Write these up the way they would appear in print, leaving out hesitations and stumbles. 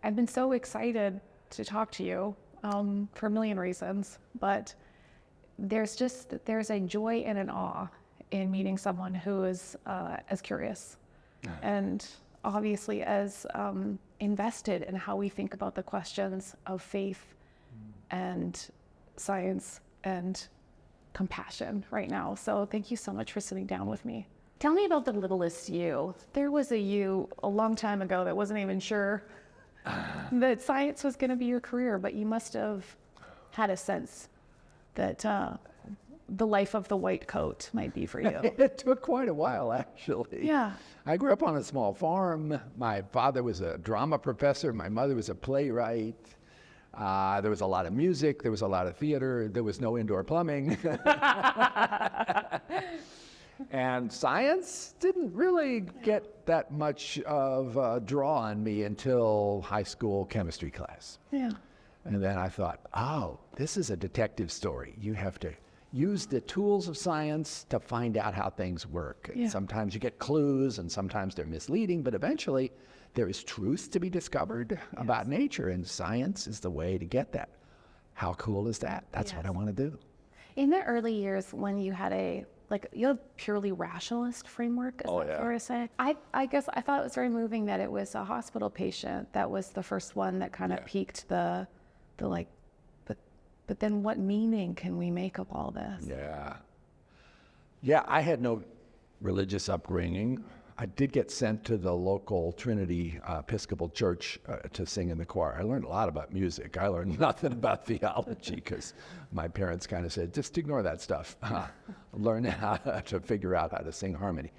I've been so excited to talk to you for a million reasons, but there's a joy and an awe in meeting someone who is as curious and obviously as invested in how we think about the questions of faith and science and compassion right now. So thank you so much for sitting down with me. Tell me about the littlest you. There was a you a long time ago that wasn't even sure that science was going to be your career, but you must have had a sense that the life of the white coat might be for you. It took quite a while, actually. Yeah. I grew up on a small farm. My father was a drama professor. My mother was a playwright. There was a lot of music. There was a lot of theater. There was no indoor plumbing. And science didn't really get that much of a draw on me until high school chemistry class. Yeah. And then I thought, oh, this is a detective story. You have to use the tools of science to find out how things work. Yeah. Sometimes you get clues and sometimes they're misleading, but eventually there is truth to be discovered about nature, and science is the way to get that. How cool is that? That's what I want to do. In the early years when you had you had a purely rationalist framework, is that fair to say? I guess I thought it was very moving that it was a hospital patient that was the first one that kind of piqued the but then what meaning can we make of all this? Yeah, I had no religious upbringing. I did get sent to the local Trinity Episcopal Church to sing in the choir. I learned a lot about music. I learned nothing about theology because my parents kind of said, just ignore that stuff. Learn how to figure out how to sing harmony.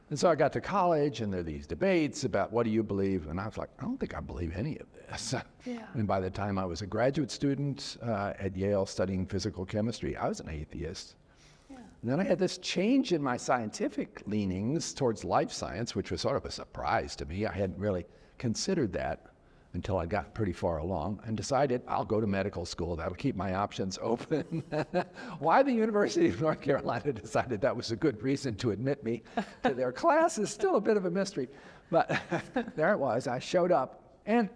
And so I got to college, and there are these debates about what do you believe, and I was like, I don't think I believe any of this. Yeah. And by the time I was a graduate student at Yale studying physical chemistry, I was an atheist. And then I had this change in my scientific leanings towards life science, which was sort of a surprise to me. I hadn't really considered that until I got pretty far along and decided I'll go to medical school. That'll keep my options open. Why the University of North Carolina decided that was a good reason to admit me to their class is still a bit of a mystery. But there it was. I showed up. And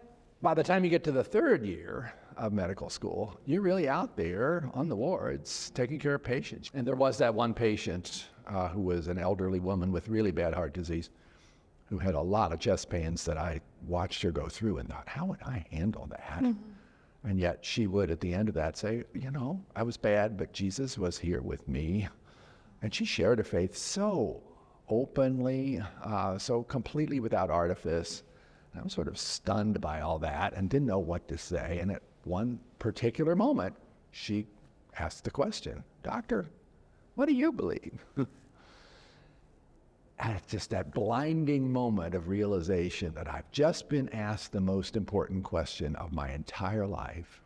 by the time you get to the third year of medical school, you're really out there on the wards taking care of patients. And there was that one patient who was an elderly woman with really bad heart disease who had a lot of chest pains that I watched her go through and thought, how would I handle that? Mm-hmm. And yet she would at the end of that say, I was bad, but Jesus was here with me. And she shared her faith so openly, so completely without artifice. And I was sort of stunned by all that and didn't know what to say. And at one particular moment, she asked the question, Doctor, what do you believe? And it's just that blinding moment of realization that I've just been asked the most important question of my entire life,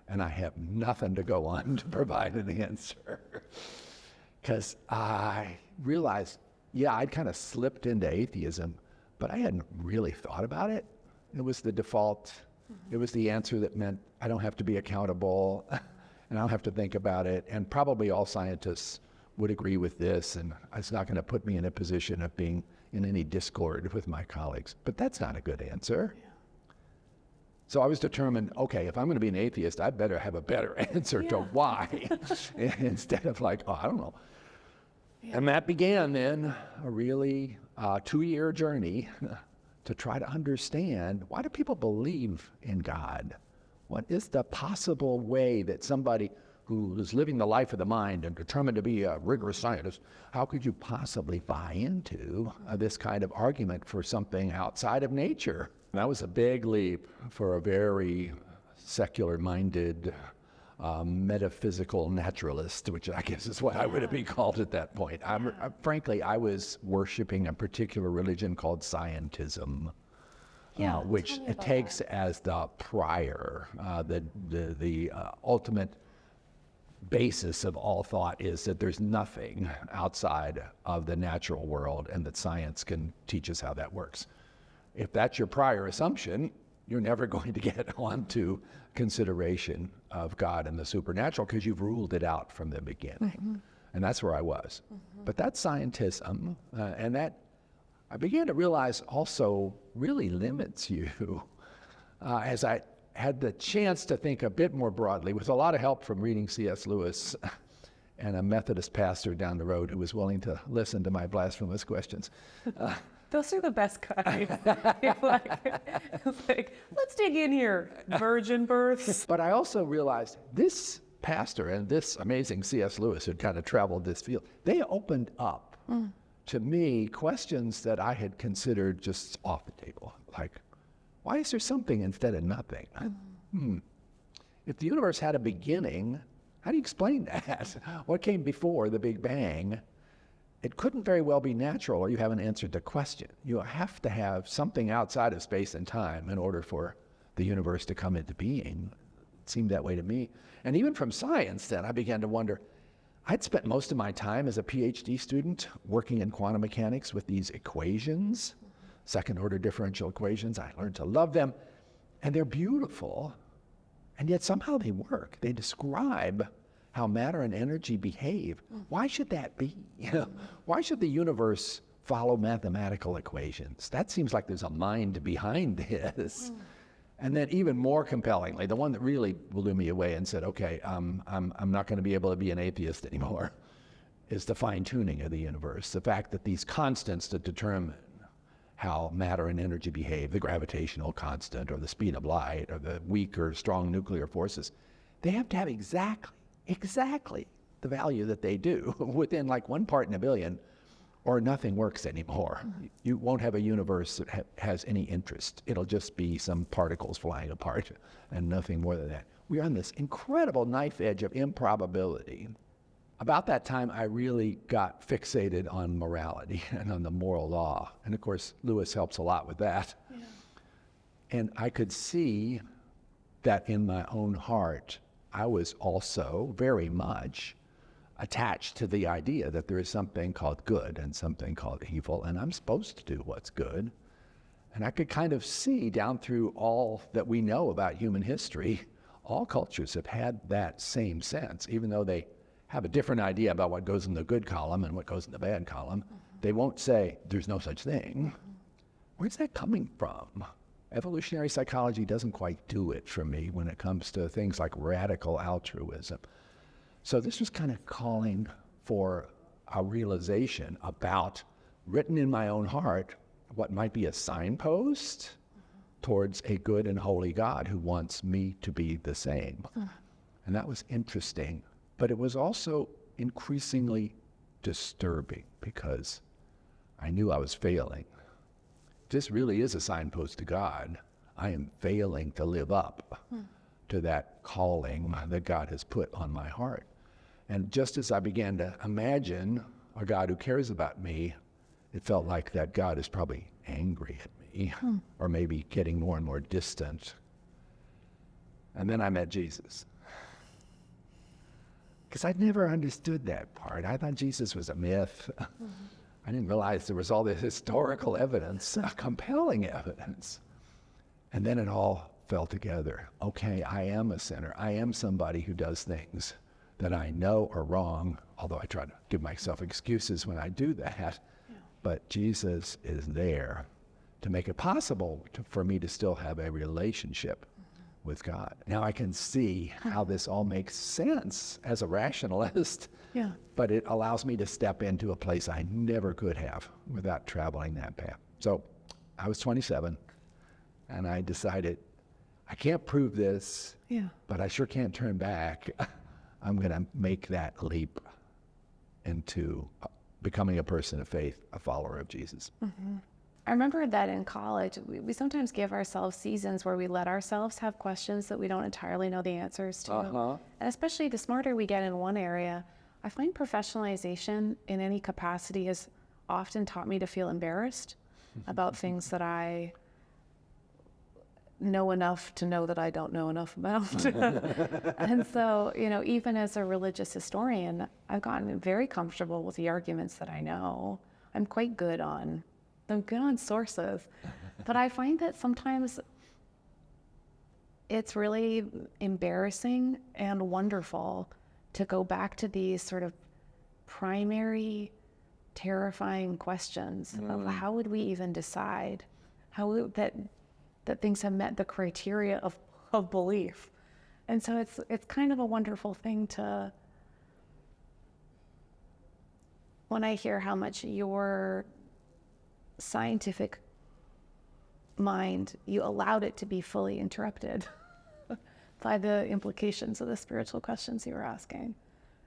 and I have nothing to go on to provide an answer. Because I realized, I'd kind of slipped into atheism, but I hadn't really thought about it. It was the default. It was the answer that meant I don't have to be accountable, and I don't have to think about it, and probably all scientists would agree with this, and it's not going to put me in a position of being in any discord with my colleagues. But that's not a good answer. Yeah. So I was determined, okay, if I'm going to be an atheist, I better have a better answer to why, instead of I don't know. Yeah. And that began then a really 2-year journey to try to understand, why do people believe in God? What is the possible way that somebody who is living the life of the mind and determined to be a rigorous scientist, how could you possibly buy into this kind of argument for something outside of nature? That was a big leap for a very secular-minded, metaphysical naturalist, which I guess is what I would have been called at that point. Frankly, I was worshiping a particular religion called scientism. Which it takes as the prior, the ultimate basis of all thought is that there's nothing outside of the natural world and that science can teach us how that works. If that's your prior assumption, you're never going to get onto consideration of God and the supernatural because you've ruled it out from the beginning. Mm-hmm. And that's where I was. Mm-hmm. But that's scientism, and that I began to realize also really limits you as I had the chance to think a bit more broadly, with a lot of help from reading C.S. Lewis and a Methodist pastor down the road who was willing to listen to my blasphemous questions. Those are the best kinds. like, let's dig in here, virgin births. But I also realized this pastor and this amazing C.S. Lewis who kind of traveled this field, they opened up to me questions that I had considered just off the table. Like, why is there something instead of nothing? If the universe had a beginning, how do you explain that? What came before the Big Bang? It couldn't very well be natural, or you haven't answered the question. You have to have something outside of space and time in order for the universe to come into being. It seemed that way to me. And even from science, then, I began to wonder, I'd spent most of my time as a PhD student working in quantum mechanics with these equations, second-order differential equations. I learned to love them, and they're beautiful, and yet somehow they work. They describe how matter and energy behave. Why should that be? Why should the universe follow mathematical equations? That seems like there's a mind behind this. And then even more compellingly, the one that really blew me away and said, okay, I'm not going to be able to be an atheist anymore, is the fine-tuning of the universe. The fact that these constants that determine how matter and energy behave, the gravitational constant or the speed of light or the weak or strong nuclear forces, they have to have exactly the value that they do within like 1 part in a billion, or nothing works anymore. You won't have a universe that has any interest. It'll just be some particles flying apart and nothing more than that. We're on this incredible knife edge of improbability. About that time, I really got fixated on morality and on the moral law. And of course, Lewis helps a lot with that. Yeah. And I could see that in my own heart, I was also very much attached to the idea that there is something called good and something called evil, and I'm supposed to do what's good. And I could kind of see down through all that we know about human history, all cultures have had that same sense, even though they have a different idea about what goes in the good column and what goes in the bad column. They won't say, there's no such thing. Where's that coming from? Evolutionary psychology doesn't quite do it for me when it comes to things like radical altruism. So this was kind of calling for a realization about, written in my own heart, what might be a signpost towards a good and holy God who wants me to be the same. And that was interesting. But it was also increasingly disturbing because I knew I was failing. If this really is a signpost to God, I am failing to live up to that calling that God has put on my heart. And just as I began to imagine a God who cares about me, it felt like that God is probably angry at me, or maybe getting more and more distant. And then I met Jesus. Because I'd never understood that part. I thought Jesus was a myth. I didn't realize there was all this historical evidence, compelling evidence. And then it all fell together. Okay, I am a sinner. I am somebody who does things that I know are wrong, although I try to give myself excuses when I do that. Yeah. But Jesus is there to make it possible for me to still have a relationship with God. Now I can see how this all makes sense as a rationalist, but it allows me to step into a place I never could have without traveling that path. So I was 27, and I decided, I can't prove this, but I sure can't turn back. I'm going to make that leap into becoming a person of faith, a follower of Jesus. I remember that in college, we sometimes give ourselves seasons where we let ourselves have questions that we don't entirely know the answers to. And especially the smarter we get in one area, I find professionalization in any capacity has often taught me to feel embarrassed about things that I know enough to know that I don't know enough about. And so, even as a religious historian, I've gotten very comfortable with the arguments that I know. I'm good on sources, but I find that sometimes it's really embarrassing and wonderful to go back to these sort of primary, terrifying questions of how would we even decide? that things have met the criteria of belief. And so it's kind of a wonderful thing to, when I hear how much your scientific mind, you allowed it to be fully interrupted by the implications of the spiritual questions you were asking.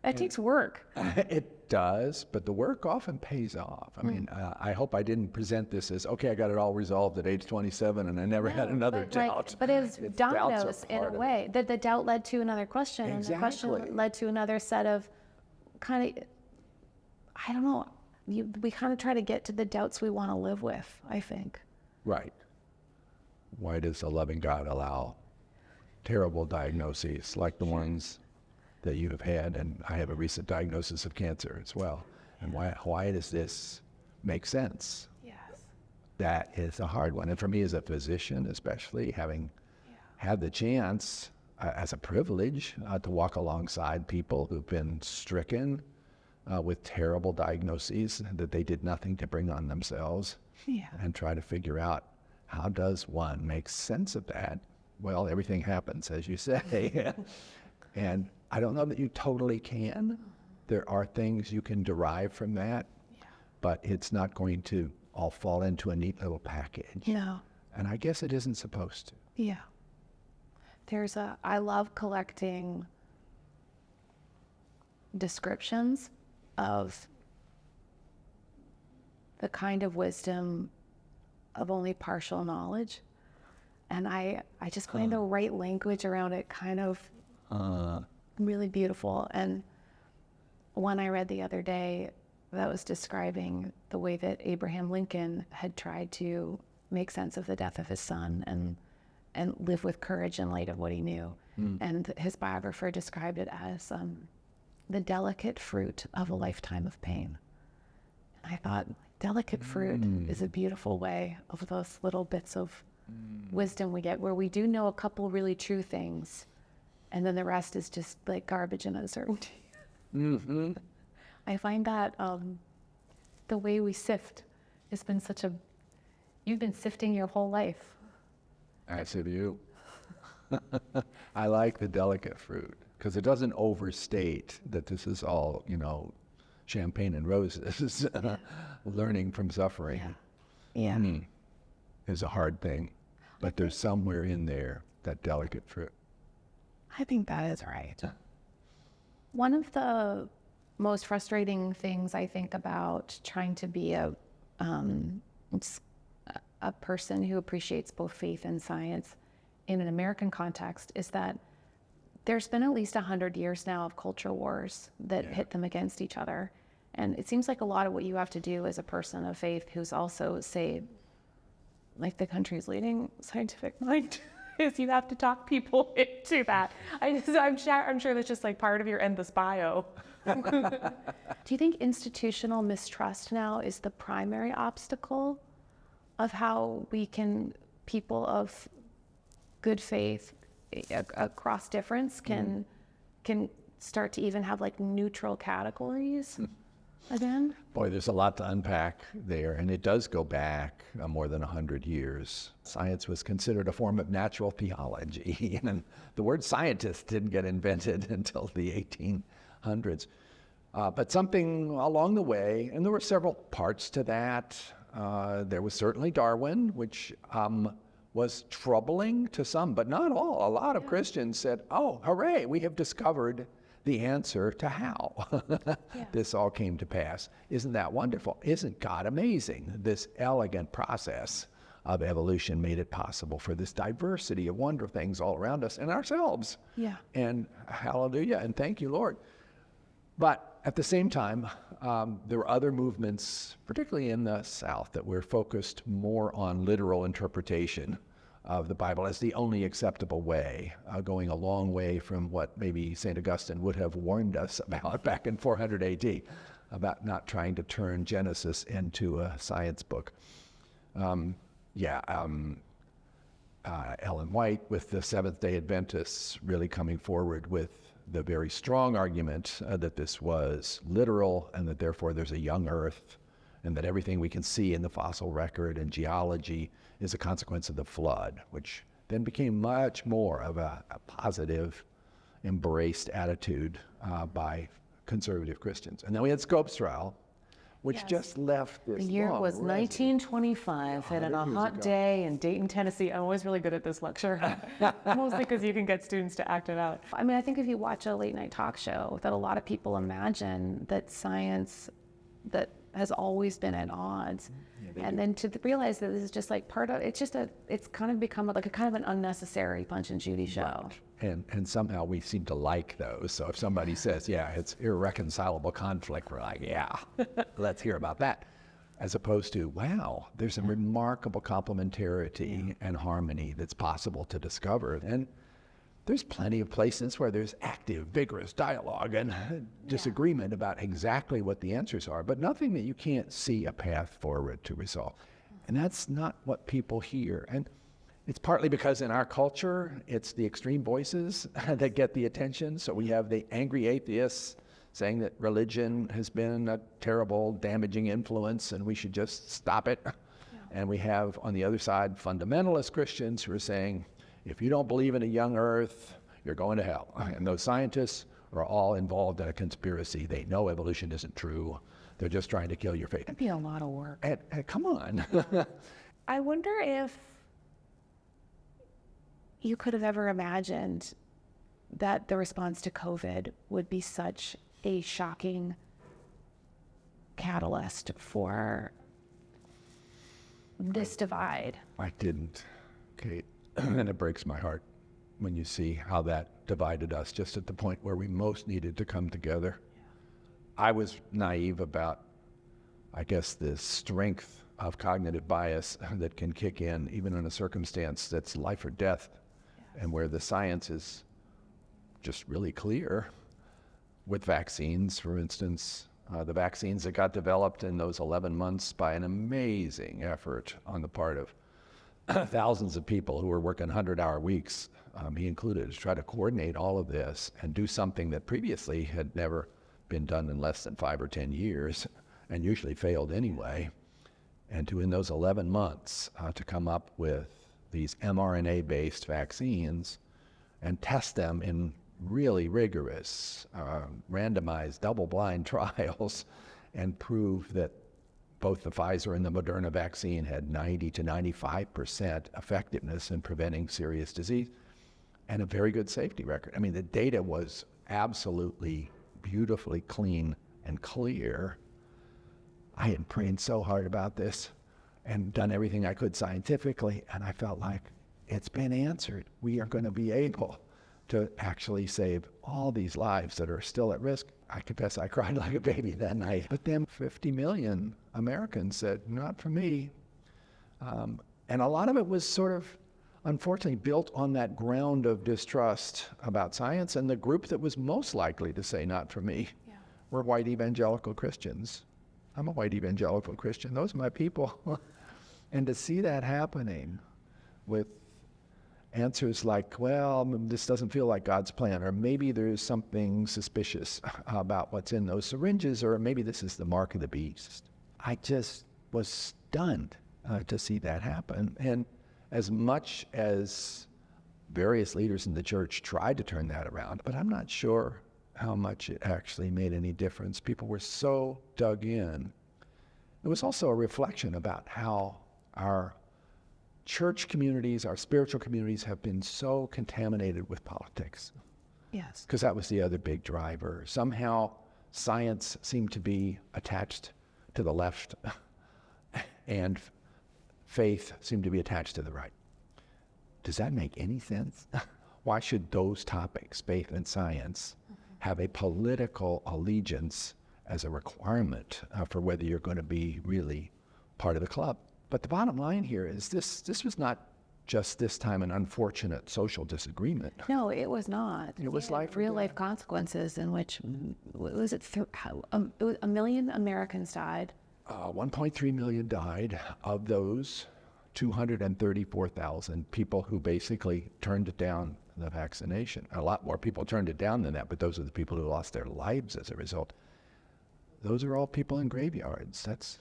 It takes work. It does, but the work often pays off. I mean, I hope I didn't present this as, okay, I got it all resolved at age 27 and I never had another doubt. But it was dominoes doubts are in a part of way. That the doubt led to another question, and the Exactly. question led to another set of kind of, I don't know, we kind of try to get to the doubts we want to live with, I think. Right. Why does a loving God allow terrible diagnoses like the ones that you have had? And I have a recent diagnosis of cancer as well. And why does this make sense? Yes. That is a hard one. And for me as a physician, especially having had the chance as a privilege to walk alongside people who've been stricken with terrible diagnoses that they did nothing to bring on themselves, and try to figure out, how does one make sense of that? Well, everything happens, as you say. And I don't know that you totally can. There are things you can derive from that, but it's not going to all fall into a neat little package. No. And I guess it isn't supposed to. Yeah. I love collecting descriptions of the kind of wisdom of only partial knowledge. And I just find the right language around it kind of really beautiful. And one I read the other day that was describing the way that Abraham Lincoln had tried to make sense of the death of his son and live with courage in light of what he knew. And his biographer described it as the delicate fruit of a lifetime of pain. And I thought, delicate fruit is a beautiful way of those little bits of wisdom we get, where we do know a couple really true things, and then the rest is just like garbage and uncertainty. I find that the way we sift has been you've been sifting your whole life. As have you. I like the delicate fruit because it doesn't overstate that this is all, champagne and roses. Learning from suffering is a hard thing, but there's somewhere in there that delicate fruit. I think that is right. One of the most frustrating things I think about trying to be a person who appreciates both faith and science in an American context is that there's been at least 100 years now of culture wars that pit them against each other. And it seems like a lot of what you have to do as a person of faith who's also, say, like the country's leading scientific mind is you have to talk people into that. I'm sure that's just like part of your endless bio. Do you think institutional mistrust now is the primary obstacle of how people of good faith across difference can start to even have like neutral categories again? Boy, there's a lot to unpack there, and it does go back more than 100 years. Science was considered a form of natural theology, and the word scientist didn't get invented until the 1800s. But something along the way, and there were several parts to that. There was certainly Darwin, which was troubling to some, but not all. A lot of Christians said, oh, hooray, we have discovered the answer to how this all came to pass. Isn't that wonderful? Isn't God amazing? This elegant process of evolution made it possible for this diversity of wonderful things all around us and ourselves. Yeah. And hallelujah, and thank you, Lord. But at the same time, there were other movements, particularly in the South, that were focused more on literal interpretation of the Bible as the only acceptable way, going a long way from what maybe St. Augustine would have warned us about back in 400 AD, about not trying to turn Genesis into a science book. Ellen White with the Seventh-day Adventists really coming forward with the very strong argument that this was literal and that therefore there's a young earth and that everything we can see in the fossil record and geology is a consequence of the flood, which then became much more of a positive, embraced attitude by conservative Christians. And then we had Scopes trial, which Yes. just left this The year long was residue. 1925, and on a 100 years hot ago. day in Dayton, Tennessee. I'm always really good at this lecture, mostly because you can get students to act it out. I mean, I think if you watch a late night talk show, that a lot of people imagine that science that has always been at odds. And then to realize that this is just like part of, it's kind of become like a kind of an unnecessary Punch and Judy show. And somehow we seem to like those. So if somebody says, yeah, it's irreconcilable conflict, we're like, yeah, let's hear about that. As opposed to, wow, there's a remarkable complementarity and harmony that's possible to discover. And there's plenty of places where there's active, vigorous dialogue and disagreement about exactly what the answers are, but nothing that you can't see a path forward to resolve. And that's not what people hear. And it's partly because in our culture, it's the extreme voices that get the attention. So we have the angry atheists saying that religion has been a terrible, damaging influence and we should just stop it. Yeah. And we have on the other side fundamentalist Christians who are saying, if you don't believe in a young earth, you're going to hell. And those scientists are all involved in a conspiracy. They know evolution isn't true. They're just trying to kill your faith. That'd be a lot of work. And come on. I wonder if you could have ever imagined that the response to COVID would be such a shocking catalyst for this divide. I didn't, Kate. And it breaks my heart when you see how that divided us just at the point where we most needed to come together. Yeah. I was naive about, I guess, the strength of cognitive bias that can kick in even in a circumstance that's life or death. Yes. And where the science is just really clear. With vaccines, for instance, the vaccines that got developed in those 11 months by an amazing effort on the part of thousands of people who were working 100-hour weeks, he included, to try to coordinate all of this and do something that previously had never been done in less than 5 or 10 years and usually failed anyway. And to, in those 11 months, to come up with these mRNA-based vaccines and test them in really rigorous, randomized, double-blind trials and prove that both the Pfizer and the Moderna vaccine had 90 to 95% effectiveness in preventing serious disease and a very good safety record. I mean, the data was absolutely beautifully clean and clear. I had prayed so hard about this and done everything I could scientifically, and I felt like it's been answered. We are going to be able to actually save all these lives that are still at risk. I confess I cried like a baby that night. But then 50 million Americans said, not for me. And a lot of it was sort of, unfortunately, built on that ground of distrust about science. And the group that was most likely to say, not for me, were white evangelical Christians. I'm a white evangelical Christian. Those are my people. And to see that happening with answers like, well, this doesn't feel like God's plan, or maybe there's something suspicious about what's in those syringes, or maybe this is the mark of the beast. I just was stunned to see that happen. And as much as various leaders in the church tried to turn that around, but I'm not sure how much it actually made any difference. People were so dug in. It was also a reflection about how our church communities, our spiritual communities have been so contaminated with politics. Yes. Because that was the other big driver. Somehow science seemed to be attached to the left and faith seemed to be attached to the right. Does that make any sense? Why should those topics, faith and science, have a political allegiance as a requirement for whether you're going to be really part of the club? But the bottom line here is this was not just this time an unfortunate social disagreement. No, it was not. It was life or real death. life consequences in which, was it, it was 1 million Americans died. 1.3 million died. Of those, 234,000 people who basically turned down the vaccination. A lot more people turned it down than that, but those are the people who lost their lives as a result. Those are all people in graveyards. That's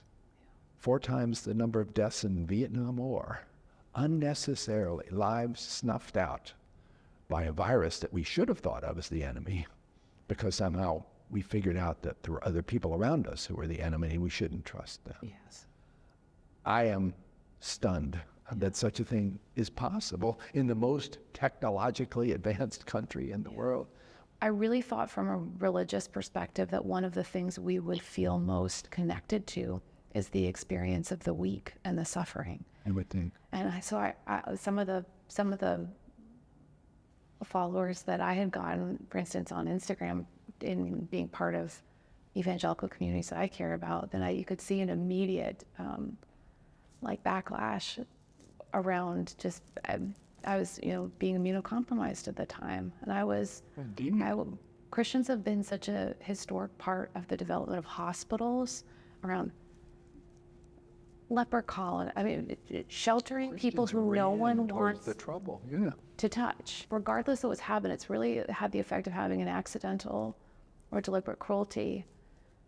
4 times the number of deaths in the Vietnam War, unnecessarily, lives snuffed out by a virus that we should have thought of as the enemy, because somehow we figured out that there were other people around us who were the enemy and we shouldn't trust them. Yes. I am stunned that such a thing is possible in the most technologically advanced country in the world. I really thought from a religious perspective that one of the things we would feel most connected to is the experience of the weak and the suffering. I would think. And some of the followers that I had gotten, for instance, on Instagram, in being part of evangelical communities that I care about, then you could see an immediate backlash around just, I was, being immunocompromised at the time. And Christians have been such a historic part of the development of hospitals around leper colony, sheltering people who no one wants the trouble. Yeah. to touch. Regardless of what's happened, it's really had the effect of having an accidental or deliberate cruelty.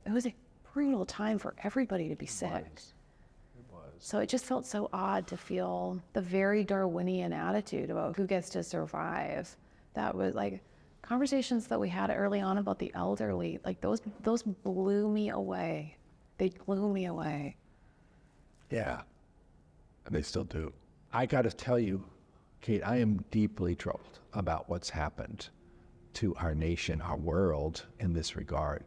It was a brutal time for everybody to be sick. It was. So it just felt so odd to feel the very Darwinian attitude about who gets to survive. That was like conversations that we had early on about the elderly, like those blew me away. They blew me away. Yeah, and they still do. I got to tell you, Kate, I am deeply troubled about what's happened to our nation, our world in this regard,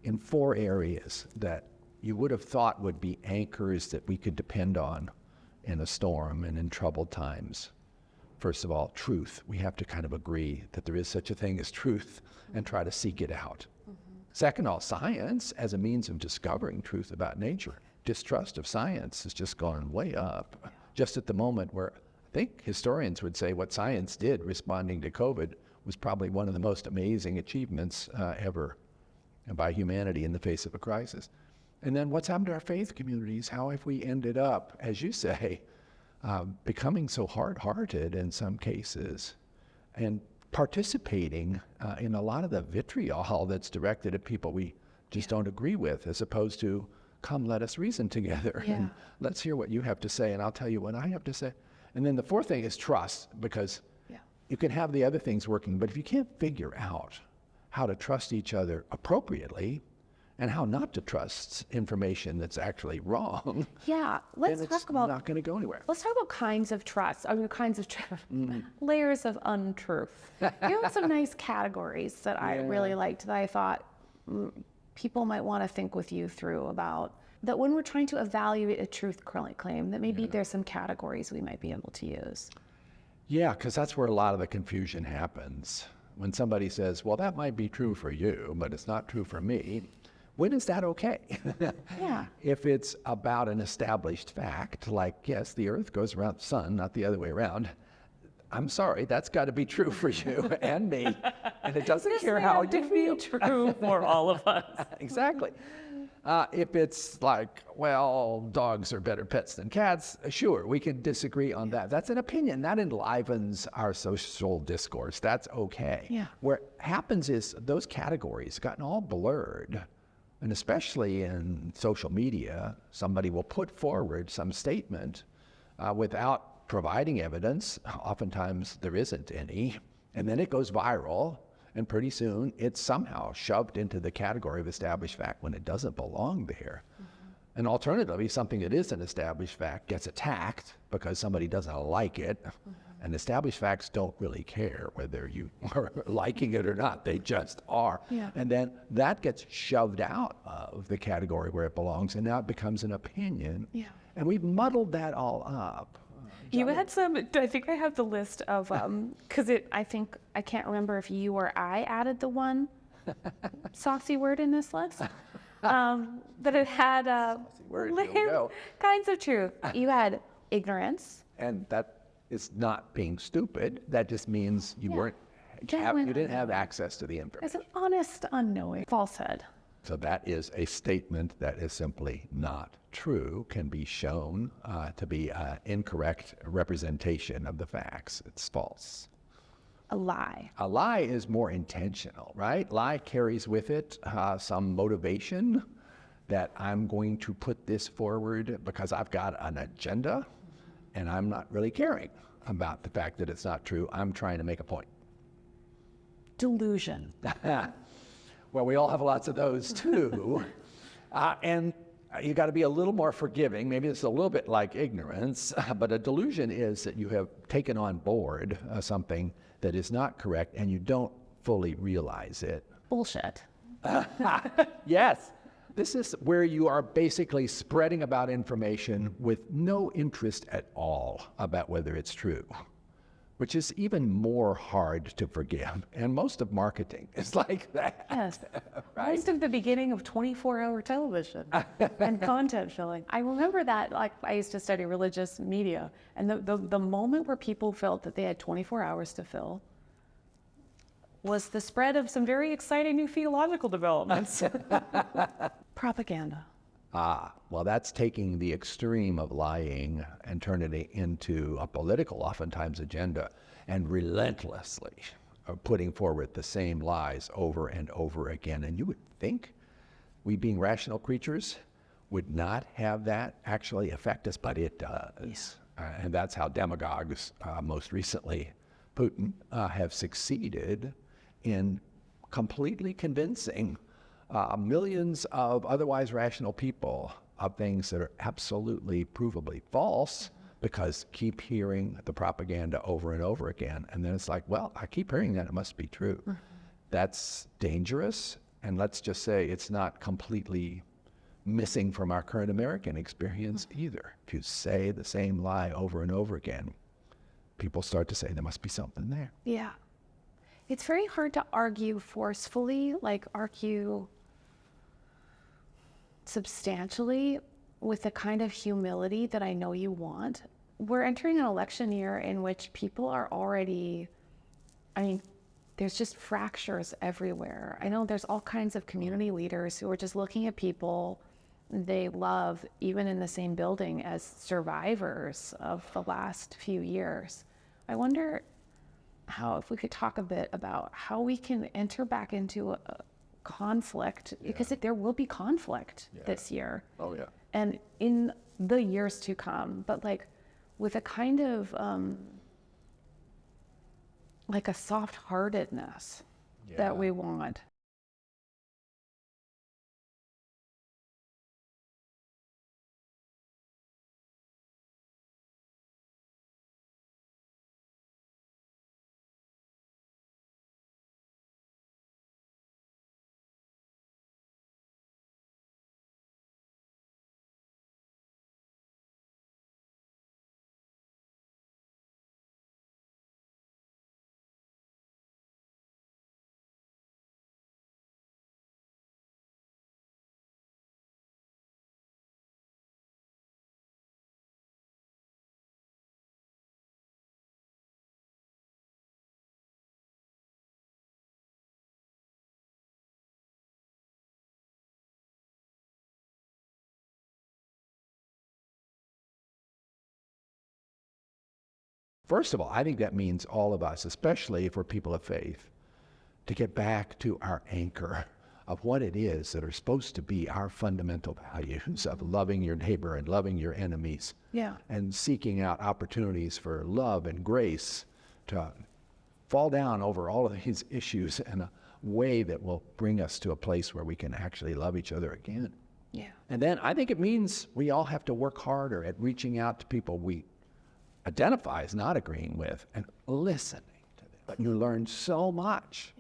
in 4 areas that you would have thought would be anchors that we could depend on in a storm and in troubled times. First of all, truth. We have to kind of agree that there is such a thing as truth and try to seek it out. Second of all, science as a means of discovering truth about nature. Distrust of science has just gone way up. Just at the moment where I think historians would say what science did responding to COVID was probably one of the most amazing achievements ever by humanity in the face of a crisis. And then what's happened to our faith communities? How have we ended up, as you say, becoming so hard-hearted in some cases and participating in a lot of the vitriol that's directed at people we just don't agree with, as opposed to, come, let us reason together. Yeah. And let's hear what you have to say, and I'll tell you what I have to say. And then the 4th thing is trust, because you can have the other things working, but if you can't figure out how to trust each other appropriately and how not to trust information that's actually wrong, Yeah, let's then talk it's about not going to go anywhere. Let's talk about kinds of trust. Layers of untruth. You have some nice categories that I really liked that I thought people might want to think with you through about. That when we're trying to evaluate a truth claim, that maybe there's some categories we might be able to use. Yeah, because that's where a lot of the confusion happens. When somebody says, well, that might be true for you, but it's not true for me, when is that okay? Yeah. If it's about an established fact, like, yes, the earth goes around the sun, not the other way around, I'm sorry, that's got to be true for you and me. And it doesn't care how you feel. True for all of us. Exactly. If it's like, well, dogs are better pets than cats, sure, we can disagree on that. That's an opinion. That enlivens our social discourse. That's okay. Yeah. What happens is those categories gotten all blurred. And especially in social media, somebody will put forward some statement without providing evidence. Oftentimes there isn't any. And then it goes viral. And pretty soon, it's somehow shoved into the category of established fact when it doesn't belong there. And alternatively, something that is an established fact gets attacked because somebody doesn't like it. And established facts don't really care whether you are liking it or not. They just are. Yeah. And then that gets shoved out of the category where it belongs, and now it becomes an opinion. Yeah. And we've muddled that all up. You had some, I think I have the list of, because I think, I can't remember if you or I added the one saucy word in this list, but it had word, here we go. kinds of truth. You had ignorance. And that is not being stupid. That just means you weren't, Genuine you didn't have access to the information. It's an honest unknowing falsehood. So that is a statement that is simply not true, can be shown to be an incorrect representation of the facts. It's false. A lie. A lie is more intentional, right? Lie carries with it some motivation that I'm going to put this forward because I've got an agenda and I'm not really caring about the fact that it's not true. I'm trying to make a point. Delusion. Well, we all have lots of those too. And you got to be a little more forgiving. Maybe it's a little bit like ignorance, but a delusion is that you have taken on board something that is not correct and you don't fully realize it. Bullshit. Yes. This is where you are basically spreading about information with no interest at all about whether it's true, which is even more hard to forgive. And most of marketing is like that. Yes. Right? Most of the beginning of 24-hour television and content filling. I remember that, like, I used to study religious media, and the moment where people felt that they had 24 hours to fill was the spread of some very exciting new theological developments. Propaganda. Well, that's taking the extreme of lying and turning it into a political, oftentimes, agenda, and relentlessly putting forward the same lies over and over again. And you would think we, being rational creatures, would not have that actually affect us, but it does. Yeah. And that's how demagogues, most recently Putin, have succeeded in completely convincing millions of otherwise rational people of things that are absolutely provably false, because keep hearing the propaganda over and over again. And then it's like, well, I keep hearing that, it must be true. Mm-hmm. That's dangerous. And let's just say it's not completely missing from our current American experience either. If you say the same lie over and over again, people start to say there must be something there. Yeah. It's very hard to argue forcefully, like argue substantially with the kind of humility that I know you want. We're entering an election year in which people are already, I mean, there's just fractures everywhere. I know there's all kinds of community leaders who are just looking at people they love, even in the same building, as survivors of the last few years. I wonder if we could talk a bit about how we can enter back into a conflict, because there will be conflict this year. Oh, yeah. And in the years to come, but like with a kind of like a soft-heartedness that we want. First of all, I think that means all of us, especially if we're people of faith, to get back to our anchor of what it is that are supposed to be our fundamental values of loving your neighbor and loving your enemies. Yeah. And seeking out opportunities for love and grace to fall down over all of these issues in a way that will bring us to a place where we can actually love each other again. Yeah. And then I think it means we all have to work harder at reaching out to people we identify as not agreeing with and listening to them. But you learn so much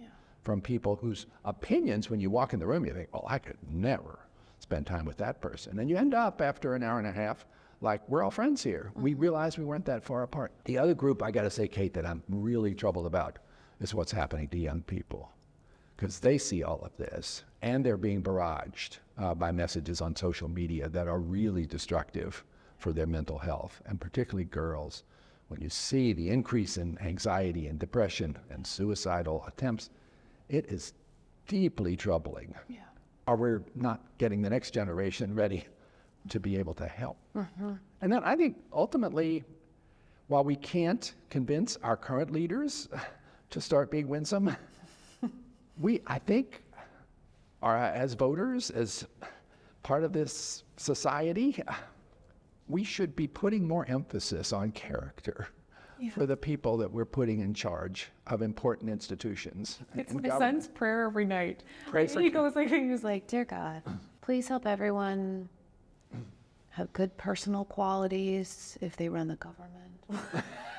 from people whose opinions, when you walk in the room, you think, well, I could never spend time with that person. And you end up after an hour and a half, like, we're all friends here. Mm-hmm. We realized we weren't that far apart. The other group, I got to say, Kate, that I'm really troubled about is what's happening to young people. Because they see all of this, and they're being barraged by messages on social media that are really destructive for their mental health, and particularly girls. When you see the increase in anxiety and depression and suicidal attempts, it is deeply troubling. Yeah. Or we're not getting the next generation ready to be able to help. Mm-hmm. And then I think ultimately, while we can't convince our current leaders to start being winsome, I think, are as voters, as part of this society, we should be putting more emphasis on character for the people that we're putting in charge of important institutions. It's and my son's prayer every night. Pray for He goes like, he was like, "Dear God, please help everyone have good personal qualities if they run the government."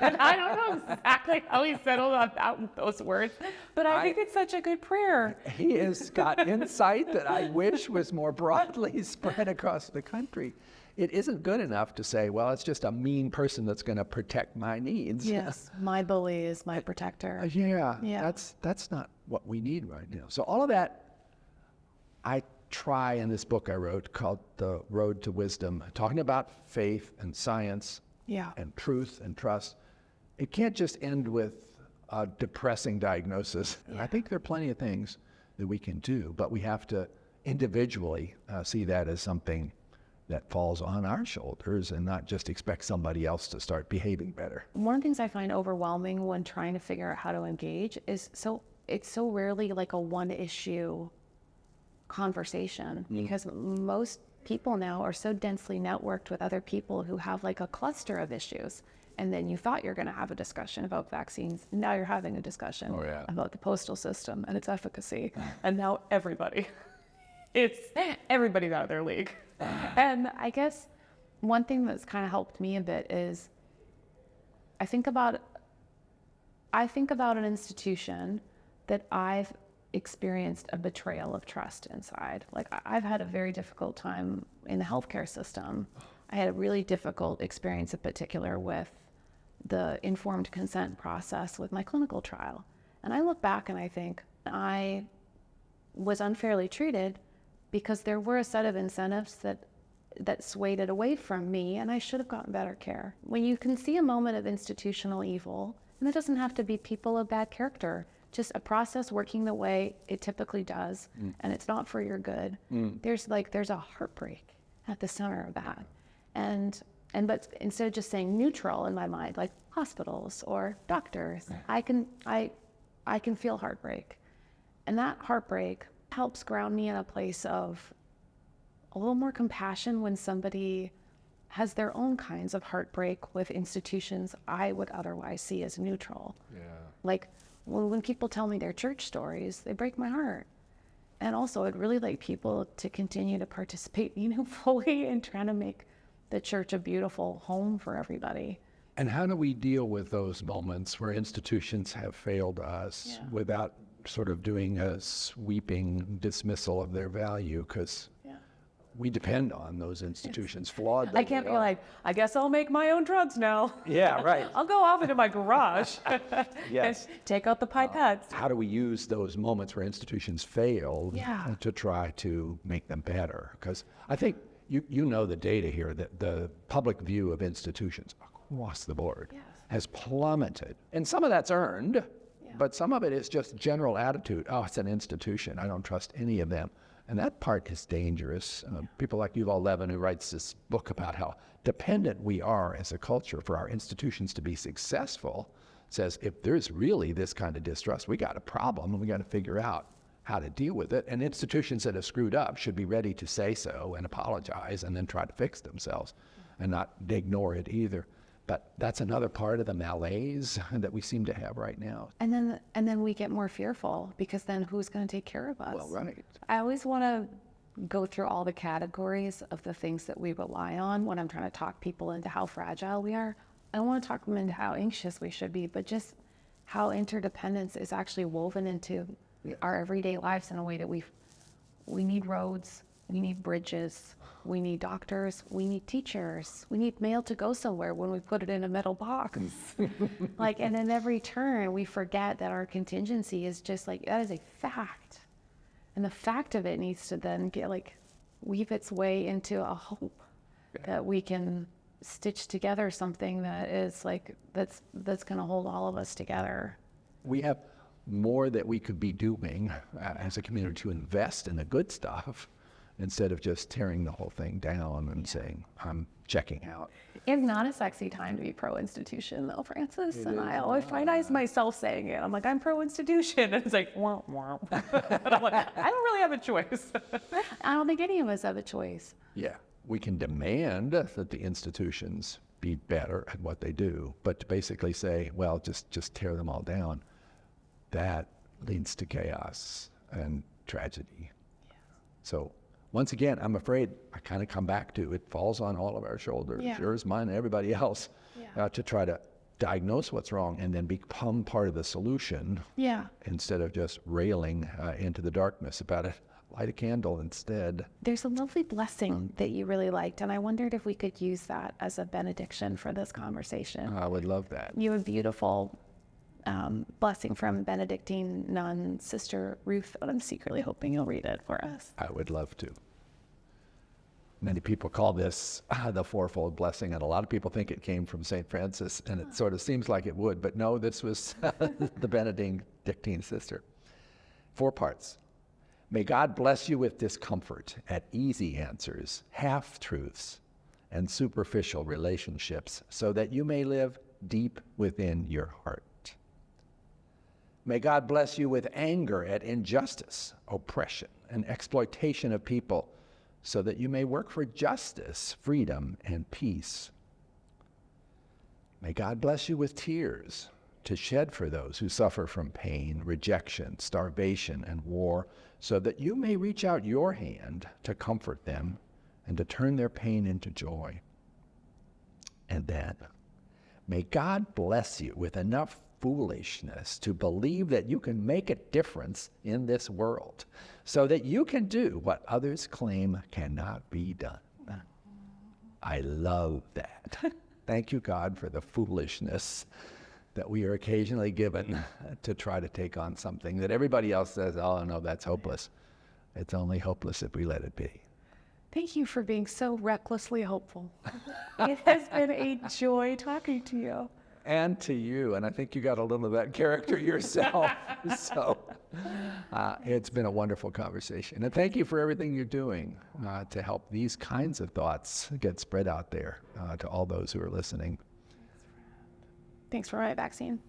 And I don't know exactly how he settled on those words, but I think it's such a good prayer. He has got insight that I wish was more broadly spread across the country. It isn't good enough to say, well, it's just a mean person that's going to protect my needs. Yes, my bully is my protector. Yeah, that's not what we need right now. So all of that, I try in this book I wrote called The Road to Wisdom, talking about faith and science and truth and trust. It can't just end with a depressing diagnosis. And I think there are plenty of things that we can do, but we have to individually see that as something that falls on our shoulders and not just expect somebody else to start behaving better. One of the things I find overwhelming when trying to figure out how to engage is it's so rarely like a one issue conversation, because most people now are so densely networked with other people who have like a cluster of issues. And then you thought you're going to have a discussion about vaccines. Now you're having a discussion about the postal system and its efficacy. And now everybody's out of their league. And I guess one thing that's kind of helped me a bit is I think about an institution that I've experienced a betrayal of trust inside. Like I've had a very difficult time in the healthcare system. I had a really difficult experience in particular with the informed consent process with my clinical trial. And I look back and I think I was unfairly treated because there were a set of incentives that swayed it away from me, and I should have gotten better care. When you can see a moment of institutional evil, and it doesn't have to be people of bad character, just a process working the way it typically does, and it's not for your good, there's a heartbreak at the center of that. But instead of just saying neutral in my mind, like hospitals or doctors, I can feel heartbreak. And that heartbreak helps ground me in a place of a little more compassion when somebody has their own kinds of heartbreak with institutions I would otherwise see as neutral. Like when people tell me their church stories, they break my heart. And also I'd really like people to continue to participate meaningfully in trying to make the church a beautiful home for everybody. And how do we deal with those moments where institutions have failed us without sort of doing a sweeping dismissal of their value? Because we depend on those institutions, flawed though I can't be like, I guess I'll make my own drugs now. Yeah, right. I'll go off into my garage and take out the pipettes. How do we use those moments where institutions failed to try to make them better? Because I think you know the data here that the public view of institutions across the board has plummeted. And some of that's earned, but some of it is just general attitude. Oh, it's an institution. I don't trust any of them. And that part is dangerous. People like Yuval Levin, who writes this book about how dependent we are as a culture for our institutions to be successful, says if there's really this kind of distrust, we got a problem and we got to figure out how to deal with it. And institutions that have screwed up should be ready to say so and apologize and then try to fix themselves and not ignore it either. But that's another part of the malaise that we seem to have right now. And then we get more fearful because then who's going to take care of us? Well, right. I always want to go through all the categories of the things that we rely on when I'm trying to talk people into how fragile we are. I don't want to talk them into how anxious we should be, but just how interdependence is actually woven into our everyday lives in a way that we need roads, we need bridges, we need doctors, we need teachers, we need mail to go somewhere when we put it in a metal box. And in every turn, we forget that our contingency is just like, that is a fact. And the fact of it needs to then weave its way into a hope that we can stitch together something that is that's going to hold all of us together. We have more that we could be doing as a community to invest in the good stuff instead of just tearing the whole thing down and saying, I'm checking out. It's not a sexy time to be pro-institution, though, Francis. And I always find myself saying it. I'm like, I'm pro-institution. And it's like, wah, wah. And I'm like, I don't really have a choice. I don't think any of us have a choice. Yeah, we can demand that the institutions be better at what they do, but to basically say, well, just tear them all down, that leads to chaos and tragedy. Yeah. So once again, I'm afraid I kind of come back to it falls on all of our shoulders, yours, mine, and everybody else, to try to diagnose what's wrong and then become part of the solution instead of just railing into the darkness about it. Light a candle instead. There's a lovely blessing that you really liked, and I wondered if we could use that as a benediction for this conversation. I would love that. You have a beautiful blessing from Benedictine nun, Sister Ruth, and I'm secretly hoping you'll read it for us. I would love to. Many people call this the fourfold blessing, and a lot of people think it came from St. Francis, and it sort of seems like it would, but no, this was the Benedictine sister. 4 parts. May God bless you with discomfort at easy answers, half-truths, and superficial relationships, so that you may live deep within your heart. May God bless you with anger at injustice, oppression, and exploitation of people, so that you may work for justice, freedom, and peace. May God bless you with tears to shed for those who suffer from pain, rejection, starvation, and war, so that you may reach out your hand to comfort them and to turn their pain into joy. And then, may God bless you with enough foolishness to believe that you can make a difference in this world, so that you can do what others claim cannot be done. I love that. Thank you, God, for the foolishness that we are occasionally given to try to take on something that everybody else says, oh, no, that's hopeless. It's only hopeless if we let it be. Thank you for being so recklessly hopeful. It has been a joy talking to you. And to you, and I think you got a little of that character yourself. So it's been a wonderful conversation. And thank you for everything you're doing to help these kinds of thoughts get spread out there to all those who are listening. Thanks for my vaccine.